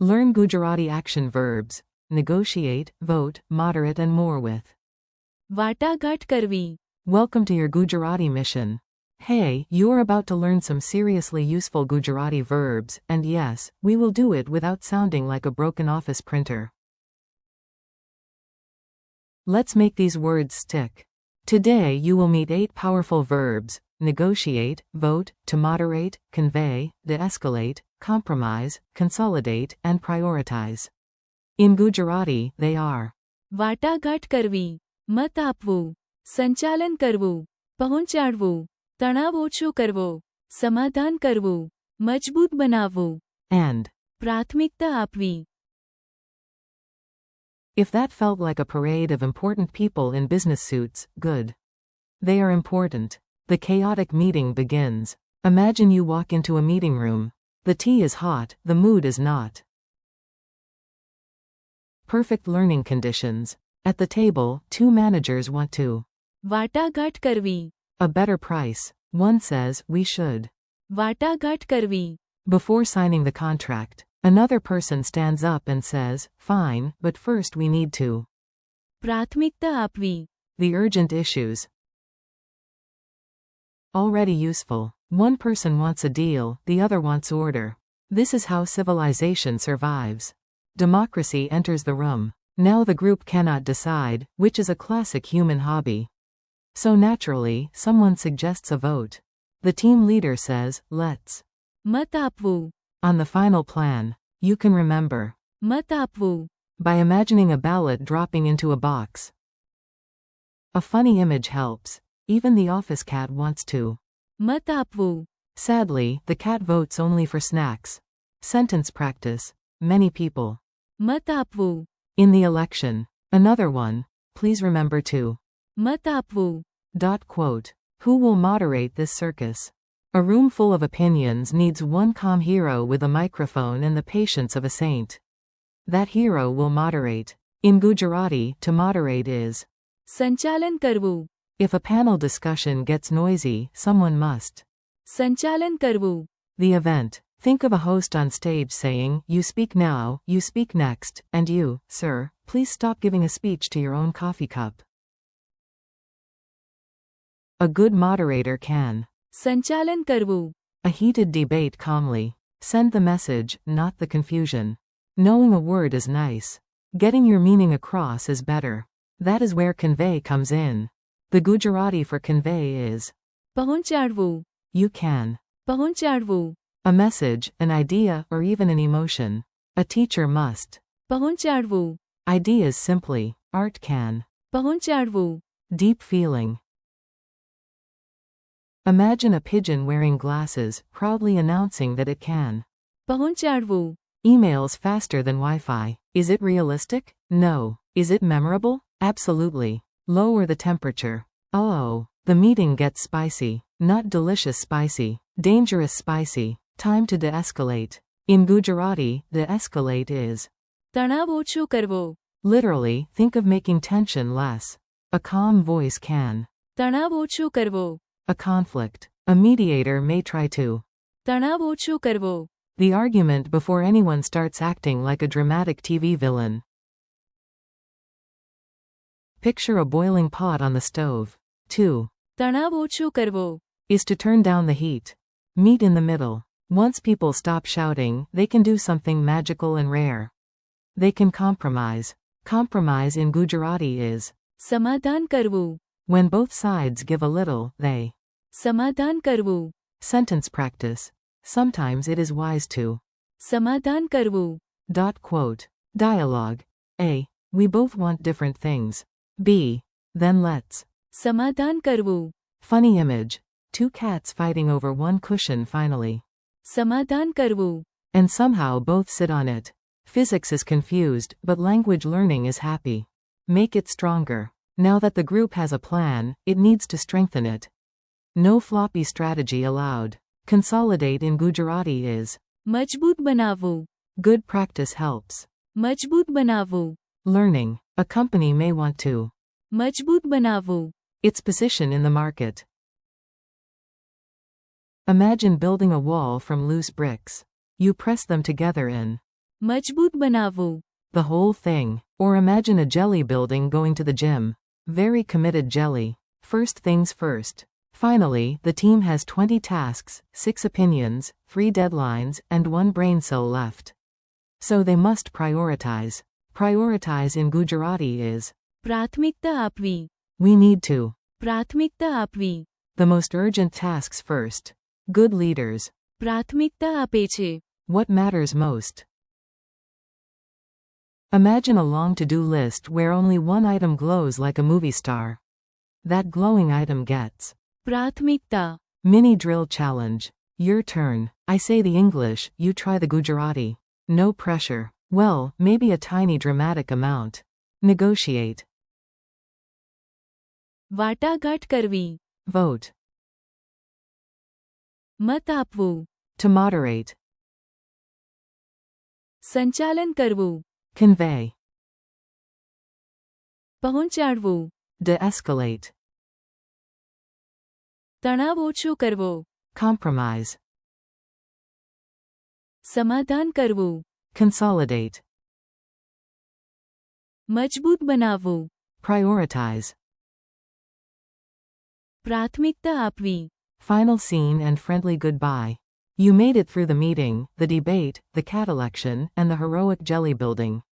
Learn Gujarati action verbs: negotiate, vote, moderate and more with. વાટાઘાટ કરવી. Welcome to your Gujarati mission. Hey, you're about to learn some seriously useful Gujarati verbs, and yes, we will do it without sounding like a broken office printer. Let's make these words stick. Today you will meet 8 powerful verbs: negotiate, vote, to moderate, convey, de-escalate, compromise, consolidate, and prioritize. In Gujarati, they are વાટાઘાટ કરવી, મત આપવું, સંચાલન કરવું, પહોંચાડવું, તણાવ ઓછો કરવો, સમાધાન કરવું, મજબૂત બનાવવું, and. પ્રાથમિકતા આપવી. If that felt like a parade of important people in business suits, good. They are important. The chaotic meeting begins. Imagine you walk into a meeting room. The tea is hot, the mood is not. Perfect learning conditions. At the table, 2 managers want to. વાટાઘાટ કરવી. A better price. One says, we should. વાટાઘાટ કરવી. Before signing the contract, another person stands up and says, fine, but first we need to. પ્રાથમિકતા આપવી. The urgent issues. Already useful. One person wants a deal, the other wants order. This is how civilization survives. Democracy enters the room. Now the group cannot decide, which is a classic human hobby. So naturally, someone suggests a vote. The team leader says, let's. મત આપવું. On the final plan, you can remember. મત આપવું. By imagining a ballot dropping into a box. A funny image helps. Even the office cat wants to. મત આપવું. Sadly, the cat votes only for snacks. Sentence practice. Many people. મત આપવું. In the election. Another one. Please remember to. મત આપવું. Quote. Who will moderate this circus? A room full of opinions needs one calm hero with a microphone and the patience of a saint. That hero will moderate. In Gujarati, to moderate is. સંચાલન કરવું. If a panel discussion gets noisy, someone must. સંચાલન કરવું. The event. Think of a host on stage saying, you speak now, you speak next, and you, sir, please stop giving a speech to your own coffee cup. A good moderator can. સંચાલન કરવું. A heated debate calmly. Send the message, not the confusion. Knowing a word is nice. Getting your meaning across is better. That is where convey comes in. The Gujarati for convey is. પહોંચાડવું. You can. પહોંચાડવું. A message, an idea, or even an emotion. A teacher must. પહોંચાડવું. Ideas simply. Art can. પહોંચાડવું. Deep feeling. Imagine a pigeon wearing glasses, proudly announcing that it can. પહોંચાડવું. Emails faster than Wi-Fi. Is it realistic? No. Is it memorable? Absolutely. Lower the temperature. Oh, the meeting gets spicy. Not delicious spicy. Dangerous spicy. Time to de-escalate. In Gujarati, de-escalate is. તણાવ ઓછો કરવો. Literally, think of making tension less. A calm voice can. તણાવ ઓછો કરવો. A conflict. A mediator may try to. તણાવ ઓછો કરવો. The argument before anyone starts acting like a dramatic TV villain. Picture a boiling pot on the stove. 2. તણાવ ઓછો કરવો. Is to turn down the heat. Meet in the middle. Once people stop shouting, they can do something magical and rare. They can compromise. Compromise in Gujarati is. સમાધાન કરવું. When both sides give a little, they. સમાધાન કરવું. Sentence practice. Sometimes it is wise to. સમાધાન કરવું. Quote. Dialogue. A. We both want different things. B. Then let's. સમાધાન કરવું. Funny image. 2 cats fighting over one cushion finally. સમાધાન કરવું. And somehow both sit on it. Physics is confused, but language learning is happy. Make it stronger. Now that the group has a plan, it needs to strengthen it. No floppy strategy allowed. Consolidate in Gujarati is. મજબૂત બનાવવું. Good practice helps. મજબૂત બનાવવું. Learning. A company may want to. મજબૂત બનાવવું. Its position in the market. Imagine building a wall from loose bricks. You press them together in. મજબૂત બનાવવું. The whole thing. Or imagine a jelly building going to the gym. Very committed jelly. First things first. Finally, the team has 20 tasks, 6 opinions, 3 deadlines, and 1 brain cell left. So they must prioritize. Prioritize in Gujarati is પ્રાથમિકતા આપવી. we need to. પ્રાથમિકતા આપવી. The most urgent tasks first. Good leaders. પ્રાથમિકતા આપે છે. What matters most? Imagine a long to-do list where only one item glows like a movie star. That glowing item gets પ્રાથમિકતા. mini drill challenge. Your turn. I say the English, you try the Gujarati. No pressure. Well, maybe a tiny dramatic amount. Negotiate. વાટાઘાટ કરવી. Vote. મત આપવું. To moderate. સંચાલન કરવું. Convey. પહોંચાડવું. De-escalate. તણાવ ઓછો કરવો. Compromise. સમાધાન કરવું. Consolidate. મજબૂત બનાવવું. Prioritize. પ્રાથમિકતા આપવી. Final scene and friendly goodbye. You made it through the meeting, the debate, the cat election, and the heroic jelly building.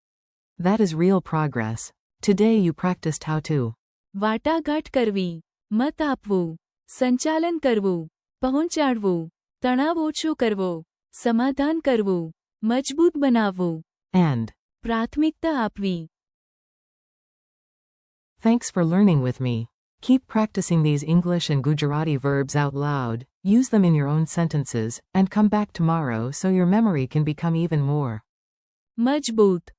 That is real progress. Today you practiced how to. વાટાઘાટ કરવી. મત આપવું. સંચાલન કરવું. પહોંચાડવું. તણાવ ઓછો કરવો. સમાધાન કરવું. મજબૂત બનાવવું. And. પ્રાથમિકતા આપવી. Thanks for learning with me. Keep practicing these English and Gujarati verbs out loud, use them in your own sentences, and come back tomorrow so your memory can become even more મજબૂત.